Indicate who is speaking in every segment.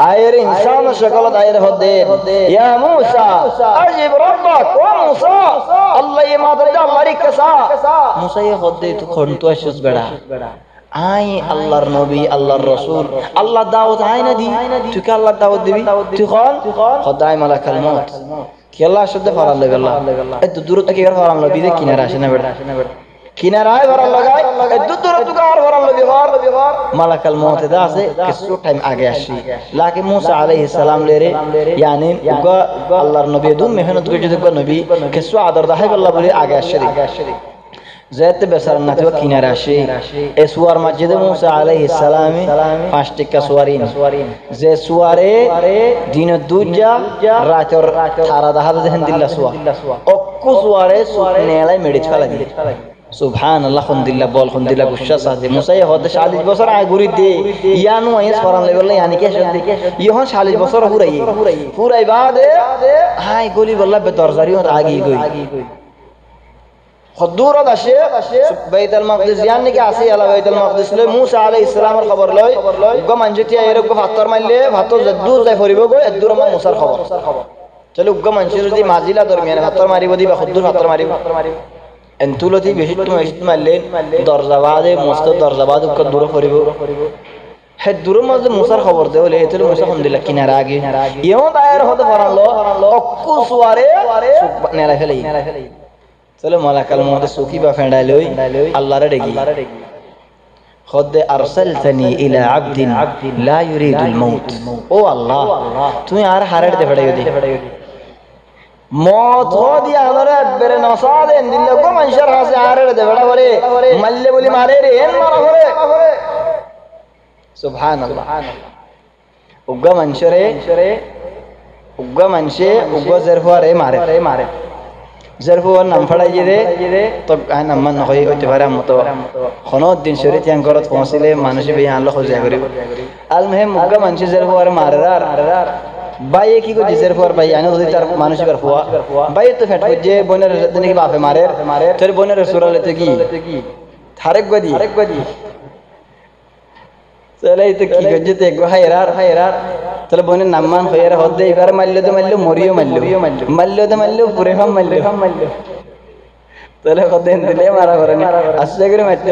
Speaker 1: আয়ের ইনসান সকল আয়ের হদে ইয়া মুসা আজিব রাব্বাক ওয়া মুসা আল্লাহ ইমাদত আল্লাহর কাসা মুসা এ হদে তো খন্তো আসস বেড়া আই আল্লাহর নবী আল্লাহর রাসূল আল্লাহ দাওয়াত আই না দি তুই কি আল্লাহ দাওয়াত দিবি তুই কোন খোদাই মালাকাল মউত কি আল্লাহ শব্দ ফরাল লাগে আল্লাহ এত দূর থেকে আর ফরাল নবী দে কিনারা আসে না বেড়া কিনারায় ফরাল লাগায় এত দূর থেকে আর ফরাল নবী হর মালাকাল মউত দা আছে কিছু টাইম আগে আসি লাকি মুসা আলাইহিস সালাম লেরে ইয়ানি উগা আল্লাহর নবী দুন মেহনত করে যদি নবী কিছু আদর দাহাই আল্লাহ বলে আগে আসে যেতে বেসার না তো কিনারে আসে এই সুয়ার মসজিদে মুসা আলাইহিস সালামে পাঁচটি কাসওয়ারিন যে সুয়ারে দিন দুজা রাতের তারা দাহাদ দেন দিল্লা সুয়া অক্কু সুয়ারে নেলাই মেডিচ ফেলা দি সুবহানাল্লাহ আলহামদুলিল্লাহ বল আলহামদুলিল্লাহ গুশা সাদে মুসা হতে 40 বছর আগে ঘুরি দে ইয়ানু আইস ফরান লেভেল ইয়ানি কে শব্দ ইহন 40 বছর পুরাই বাদে হাই গলি বল্লা বে দরজারি হত আগে গই খদুরত আসে বাইতুল মাকদিস ইয়ানি কে আসে আলা বাইতুল মাকদিস লই মুসা আলাইহিস সালামের খবর লই গো মানজতিয়া এরকম ফাতর মারলে ফাতর জদ্দুর যাই ফরিব গো এদুর মান মুসার খবর চলো গো মানজে যদি মাজিলা দরমিয়ান ফাতর মারিব দিবা খদুর ফাতর মারিব এন্তুলতি বেশি মারলে দরজাবাদে মস্ত দরজাবাদ উক দূর ফরিব হে দূর মাঝে মুসার খবর দে বলে এতলে মুসা আলহামদুলিল্লাহ কিনারা আগে ইও দায়ের হতে পারলো অক্কু সুয়ারে নেলা ফেলাই চলো মালাকাল মউত সুকি বা ফেন্ডাই লই আল্লাহরে ডেগি খদ আরসালতানি ইলা আবদিন লা ইউরিদুল মাউত ও আল্লাহ তুমি আর হারের দে ফেড়াই দি মত হদি আদরে বেরে নসাদে দিল্লে গো মানশার হাসে হারের দে ফেড়া বলে মাল্লে বলি মারে রে এন মারা করে সুবহানাল্লাহ উগ্গা মানশরে উগ্গা মানশে উগ্গা জরফারে মারে জরফুর নাম ফড়াই দে তো আই নাম মান হই হইতে পারে মত খনত দিন শরীত ইয়ান করত পৌঁছিলে মানুষ বে আনলো খোঁজা করিব আল মুহিম মুগ্গা মানশে জরফুর মারার ভাই কি কো জরফুর ভাই আনো যদি তার মানুষ বার ফুয়া ভাই তো ফেট যে বনের দিনে কি বাপে মারে তোর বনের সুরালে তো কি থারেক গদি চলে তো কি গজে তে গো হায়রার চলে বনের নাম মান হইরা হদে এবার মারলো তো মারলো মরিও মারলো পুরে হাম মারলো চলে হদে দিলে মারা করনি আসলে করে মারতে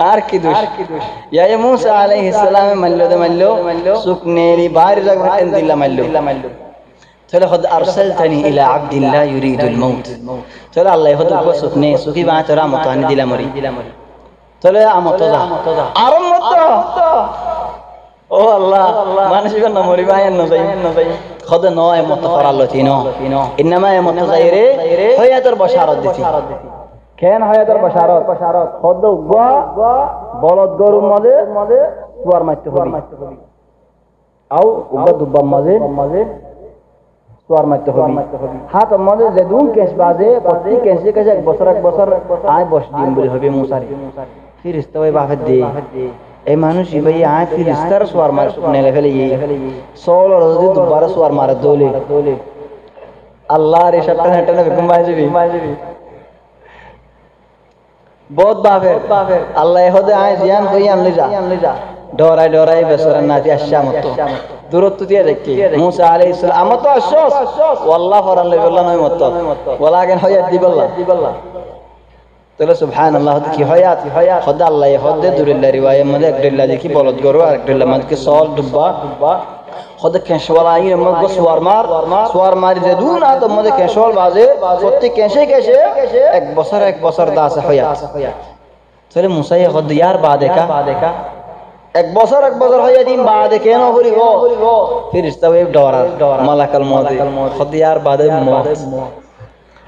Speaker 1: আর কি দোষ ইয়া মুসা আলাইহিস সালাম মারলো সুকনেরি বাইরে জাগতেন দিলা মারলো চলে হদ আরসালতানি ইলা আবদিল্লাহ ইউরিদুল মাউত চলে আল্লাহ হদ কো সুকি বা তোরা মত আনি দিলা মরি চলে আমত যা আরম মত ও আল্লাহ মানুষ না মরি বায়ান না যাই খদ নয় মত ফরালো তিনো ইনমা মত যাইরে হায়াতের বশারত দিছি কেন হায়াতের বশারত খদ গো বলদ গরু মদে সুয়ার মারতে হবি আও উগা দুব্বা মাঝে সুয়ার মারতে হবি হাত মদে যেদুন কেস বাজে প্রতি কেসে কেসে এক বছর আয় বস দিন বলি হবে মুসারি ফিরিস্তা ওই বাফে দে এই মানুষ ভাই আয় ফিরিস্তার সুয়ার মার নেলে ফেলে সোলো যদি দুবার সুয়ার মারে দোলে আল্লাহর এসব টানা বেকুম বাই যাবি বহুত বাফে আল্লাহ হদে আয় জিয়ান কই আনলে যা ডরাই বেসরা নাতি আসা মত দূরত্ব দিয়ে দেখি মুসা আলাইহিস সালাম আমতো আশস ওয়াল্লাহ ফরান লেবিল্লাহ নয় মত ওয়ালাকিন হায়াত দিবাল্লাহ তাহলে সুবহানাল্লাহ কি হায়াত খোদা আল্লাহ হদে দুরিল্লাহ রিওয়ায়ে মধ্যে একদিল্লাহ দেখি বলদ গরু আর একদিল্লাহ মধ্যে সল দুব্বা খোদা কেশওয়ালা আই মধ্যে সুয়ার মারি যে দুনা তো মধ্যে কেশওয়াল বাজে প্রত্যেক কেশে এক বছর দাস হায়াত তাহলে মুসা খোদা ইয়ার বাদে কা এক বছর হয়ে দিন বাদে কেন করিব ফেরেশতা ওই ডরার মালাকাল মউত খোদা ইয়ার বাদে মত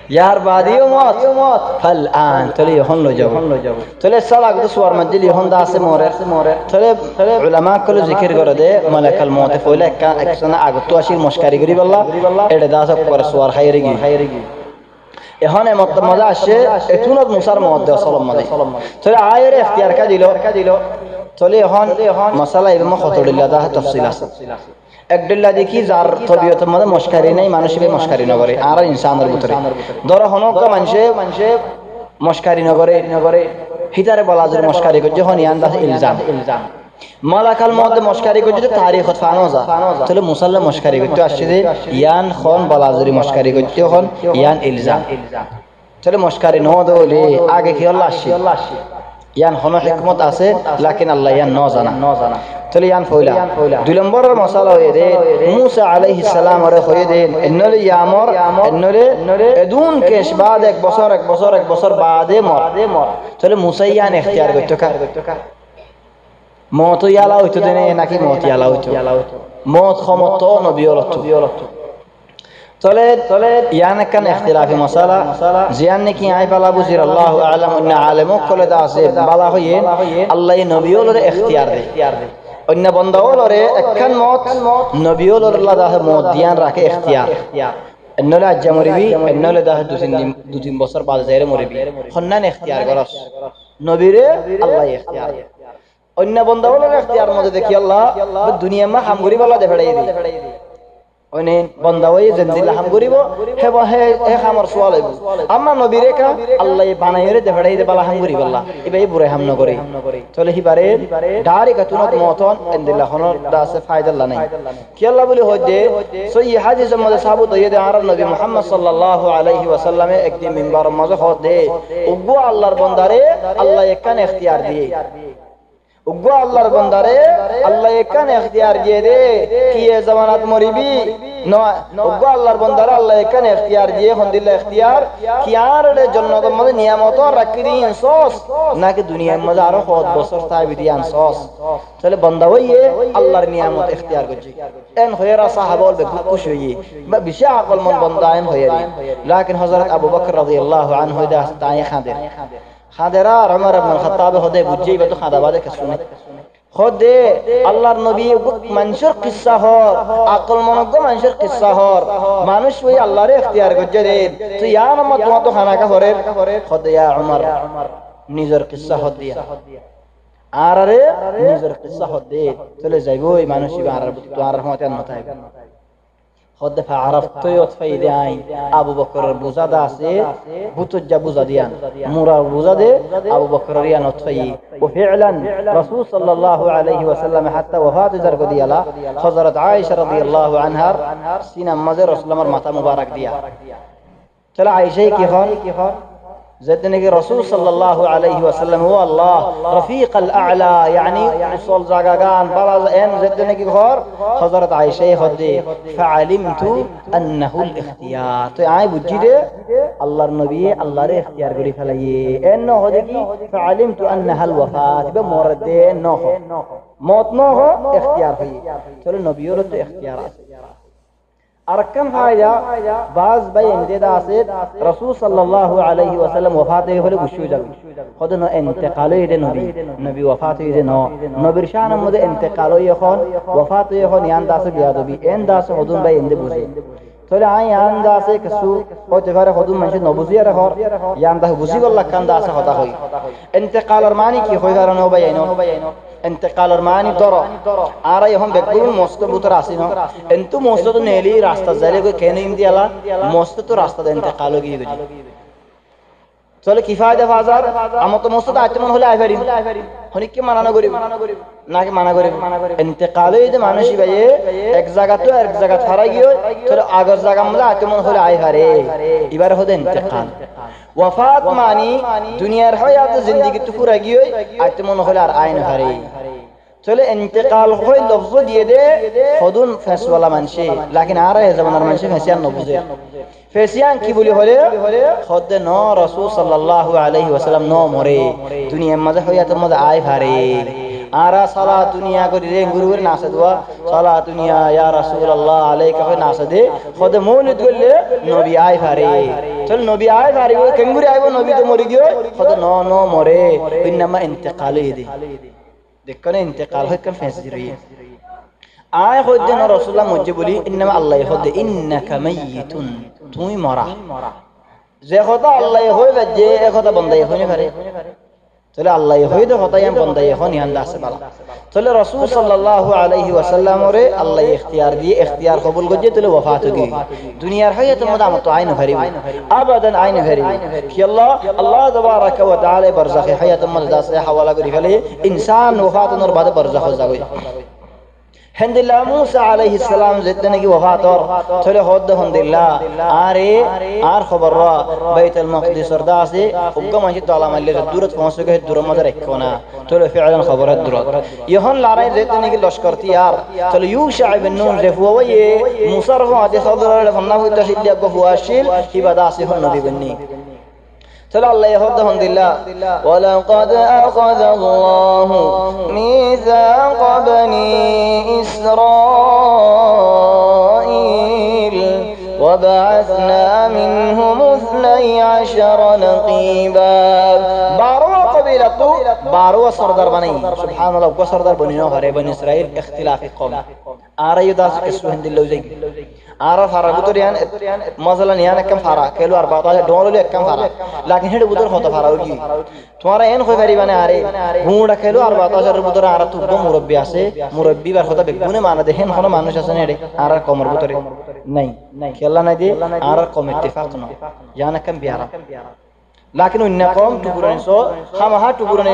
Speaker 1: यार बादियो मौत फल आन चले हन लो जाओ चले सलाक तो सुवार मजल हन दास से मोरे चले उलमा कल जिक्र कर दे मलकल मौत फले का एक्शन आग तो आशिर मस्करी करी बल्ला एडे दास पर सुवार खायरेगी এখানে মজা আসে এতুনত মুসার মধ্যে সালাম মাদি চলে আয়ের ইখতিয়ার কা দিল চলে এখন মাসালা ইলম খতরিল্লাহ দা তাফসিল আছে একদিল্লা দেখি যার তবিয়তের মধ্যে মস্কারি নাই মানুষ বে মস্কারি নগরে আর ইনসানের ভিতরে ধরো হনক মানুষে মস্কারি নগরে হিতারে বলা যে মস্কারি করে যখন ইয়ান দা ইলজাম মালাকাল মধ্যে মস্কারি করতে তারিখত ফানো যা তাহলে মুসাল্লা মস্কারি করতে আসছে যে ইয়ান খন বালাজুরি মস্কারি করতে হন ইয়ান ইলজাম তাহলে মস্কারি ন দলে আগে কি আল্লাহ আসছে ইয়ান হন হিকমত আছে লাকিন আল্লাহ ইয়ান ন জানা তাহলে ইয়ান ফইলা দুই নম্বরের মশালা হয়ে দে মুসা আলাইহিস সালাম আরে হয়ে দে এনলে ইয়ামর এনলে এদুন কেশ বাদ এক বছর বাদে মর তাহলে মুসা ইয়ান ইখতিয়ার করতে কা মত ইয়ালা হইতো দেনে নাকি মত ইয়ালা হইতো মত ক্ষমত নবিয়লত চলে ইয়ান কান ইখতিলাফি মাসালা জিয়ান নাকি আই বালা বুজির আল্লাহু আ'লাম অন্য আলেমক কলে দা আছে বালা হইয়ে আল্লাহ নবিয়লরে ইখতিয়ার দে অন্য বন্দাওলরে একখান মত নবিয়লর আল্লাহ দা মত দিয়ান রাখে ইখতিয়ার এনলে আজ্জা মরিবি এনলে দা দু তিন বছর বাদ যাইরে মরিবি হন্নান ইখতিয়ার করস নবীরে আল্লাহ ইখতিয়ার অন্য বন্দাওলর ইখতিয়ার মধ্যে দেখি আল্লাহ দুনিয়া মা হামগুরি বালা দে ফেড়াই দি ওনে বন্দাওয়ে জিন্দিলা হাম করিব হে খামর সোয়াল হইব আমরা নবীরে কা আল্লাহ বানাইরে দে ফেড়াই দে বালা হাম করিব আল্লাহ ইবাই বুরে হাম নকরি চলে হিবারে ডারি কাতুনত মতন ইন্দিল্লাহ হনর দাসে ফায়দা আল্লাহ নাই কি আল্লাহ বলি হইদে সহি হাদিসের মধ্যে সাবুত হইদে আর নবী মুহাম্মদ সাল্লাল্লাহু আলাইহি ওয়াসাল্লামে একদিন মিম্বার মাঝে হদে উগ্গ আল্লাহর বন্দারে আল্লাহ একান ইখতিয়ার দিয়ে উগ্গ আল্লাহর বন্দারে আল্লাহ একান ইখতিয়ার দিয়ে দে কি এ জামানাত মরিবি নয় উগ্গ আল্লাহর বন্দারে আল্লাহ একান ইখতিয়ার দিয়ে হন্দিল্লাহ ইখতিয়ার কি আর জান্নাতের মধ্যে নিয়ামত রাখি দিন সস নাকি দুনিয়ার মধ্যে আরো 7 বছর থাকবি দিয়ান সস তাহলে বান্দা হইয়ে আল্লাহর নিয়ামত ইখতিয়ার করছে এন হয়রা সাহাবা বলবে খুশি হইয়ে বা বিশা আকল মন বান্দা এন হয়রি লাকিন হযরত আবু বকর রাদিয়াল্লাহু আনহু দা তাই খাদের খাদেরা উমর ইবনে খাত্তাব হদে বুঝেই বা তো খাদাবাদে কে শুনে খোদে আল্লাহর নবী মানুষের কিসসা হর আকল মনজ্ঞ মানুষের কিসসা হর মানুষ ওই আল্লাহরে ইখতিয়ার করছে রে তো ইয়া নামত তো খানাকা হরের খোদে ইয়া উমর নিজের কিসসা হদ দিয়া আর আরে নিজের কিসসা হদ দে চলে যাইবো এই মানুষই আর তো আর রহমতের নতাই خد فعرفت يطفي عين أبو بكر البوزادة سي بتوجا بوزاديان مورا البوزادة أبو بكر ريان يطفي وفعلا رسول صلى الله عليه وسلم حتى وفاة زرق ديالا حضرت عائشة رضي الله عنها سينا مزر رسول الله ماتا مبارك ديا چلا عائشة كيفان زدنا کہ رسول صلی اللہ علیہ وسلم هو اللہ رفیق الاعلى يعني وصل زاغان بالا ان زدنا کہ غور حضرت عائشہ خود فعلمت انه الاختيار تو آئی بجی دے اللہ نبی اللہ رے اختیار کری فلائیے ان ہو دے کی فعلمت انها الوفات بمورد نو موت نو ہو اختیار ہوئی چلو نبیوں تو اختیارات ارکن فائدہ بعض بھائی امداد آسید رسول صلی اللہ علیہ وسلم وفات ہوئے ہوئے گشو جل خود نو انتقال ہوئے نبی وفات ہوئے نو نبیر شان مدے انتقال ہوئے خون وفات ہوئے خون یان داس بیادو بھی این داس خودون بھائی اندے بوزے تولی آئی یان داس کسو او تفار خودون منشد نبوزی رخور یان داس بوزی واللہ کان داس خدا ہوئی انتقال ارمانی کی خوی گارا نو بھائی انتقال ارمانی دورو آرا یہاں بکبرون موسط بوتر آسی نو انتو موسط تو نیلی راستہ زیلے کوئی کہنے امدی اللہ موسط تو راستہ دا انتقالو کی گجی چلو کفایت فازار اما تو موسط آئیت من ہولے آئی فریم ہونی کی مانا گوری نا کی مانا گوری انتقالو یہ مانوشی بھئی ایک جگہ تو ایک جگہ تھارا گیو چلو آگر جگہ مدہ آئیت من ہولے آئی فرے ایبار ہو دے انتقال وفات معنی دنیا حیات زندگی تو پورا گیو آئیت من ہولے آئین فرے چلے انتقال ہوئی لفظ دیے دے خودون فیس والا منشی لیکن آ رہے زمان منشی فیسیان نبوزے فیسیان کی بولی ہولے خود نو رسول صلی اللہ علیہ وسلم نو مرے دنیا مدہ ہویات مدہ آئی بھارے آرہ صلاة دنیا کو رین گروور ناسد ہوا صلاة دنیا یا رسول اللہ علیہ کا ناسد ہے خود مولد گلے نبی آئی بھارے چل نبی آئی بھارے وہ کنگوری آئی وہ نبی تو مری گیو خود نو مرے انما انتقالی دے دیکھنے انتقال ہوئی کم فیصل رہی ہے آئے خود دن رسول اللہ مجھے بولی انما اللہ خود انکا میتن توی مرا زی خدا اللہ ہوئی وجہ اے خدا بندہ ہوئی نہیں بھرے চলে আল্লাহ হইদ হতায়াম বন্দাই এখন ইহান্দা আছে বালা চলে রাসূল সাল্লাল্লাহু আলাইহি ওয়াসাল্লাম রে আল্লাহ ইখতিয়ার দিয়ে ইখতিয়ার কবুল করতে চলে ওয়াফাত হই দুনিয়ার হায়াতের মধ্যে আমত আইন হারিব আবাদান আইন হারিব কি আল্লাহ তাবারাকা ওয়া তাআলা বারজাখে হায়াতের মধ্যে দাসে হাওয়ালা করি ফেলে ইনসান ওয়াফাতের বাদে বারজাখ যাবে হেন্দিল্লাহ মুসা আলাইহিস সালাম যেতে নাকি ওয়াফাতর চলে হদ হন্দিল্লাহ আর খবর বাইতুল মাকদিসের দাসে উগ্গা মাঝে তালা মারলে দূরত পৌঁছে গਏ দূর মধ্যে রাখো না চলে ফিআলান খবরের দূরত ইহন লড়াই যেতে নাকি লস্কর তিয়ার চলে ইউশা ইবনে নুন রেফুয়ে মুসার ওয়াদে সদরের ফন্না হইতা সিদ্দিয়া গফুয়াশিল হিবা দাসে হন নবী বন্নি চলো আল্লাহ يهدهم بالله ولقد أخذ الله ميثاق بني إسرائيل وبعثنا منهم 12 نقيبا بارو قبيلة بارو سردار بني سبحان الله کو سردار بني نو ہرے بني اسرائيل اختلاف قوم آرا يداس کسو ہند لو زي آرا فارا بتر یان مثلا یان کم فارا کلو 14 ڈولو کم فارا لیکن ہڈ بتر ہوتا فارا ہوگی تمہارا این کوئی غریب نے آرے گوڑا کلو 14 بتر آرا تو مربی আছে মুরব্বি বার কথা বেগুনে মানা দেখেন কোন মানুষ আছে না রে আর কমর ভিতরে নাই খেলা নাই দি আর কম ইত্তেফাক না জানা কম বিয়ারা লাকিন অন্য কম টুকুরানি সো খামাহা টুকুরানি